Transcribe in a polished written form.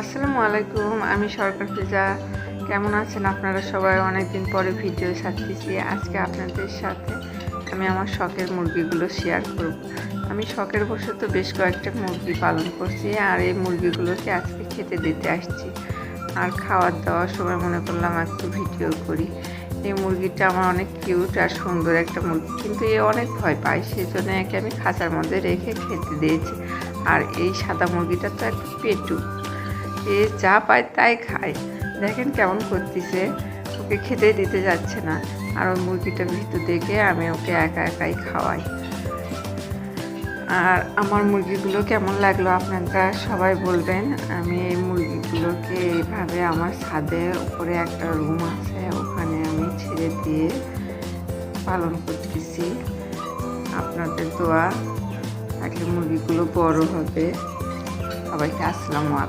আসসালামু আলাইকুম। আমি সরকার ফিজা। কেমন আছেন আপনারা সবাই? অনেকদিন পরে ভিডিও ছাড়তেছি। আজকে আপনাদের সাথে আমি আমার শখের মুরগিগুলো শেয়ার করব। আমি শখের বশত বেশ কয়েকটা মুরগি পালন করছি, আর এই মুরগিগুলোকে আজকে খেতে দিতে আসছি। আর খাওয়ার দাওয়ার সময় মনে করলাম একটু ভিডিও করি। এই মুরগিটা আমার অনেক কিউট আর সুন্দর একটা মুরগি, কিন্তু এ অনেক ভয় পায়, সেই জন্য একে আমি খাঁচার মধ্যে রেখে খেতে দিয়েছি। আর এই সাদা মুরগিটা তো একটা পেটু, এ যা পায় তাই খায়। দেখেন কেমন করতেছে, ওকে খেতে দিতে যাচ্ছে না। আর ওই মুরগিটার ভিতর দেখে আমি ওকে একা একাই খাওয়াই। আর আমার মুরগিগুলো কেমন লাগলো আপনারা সবাই বলবেন। আমি এই মুরগিগুলোকে এইভাবে আমার ছাদের উপরে একটা রুম আছে, ওখানে আমি ছেড়ে দিয়ে পালন করতেছি। আপনাদের দোয়া থাকলে মুরগিগুলো বড় হবে। সবাইকে আসসালামু আলাইকুম।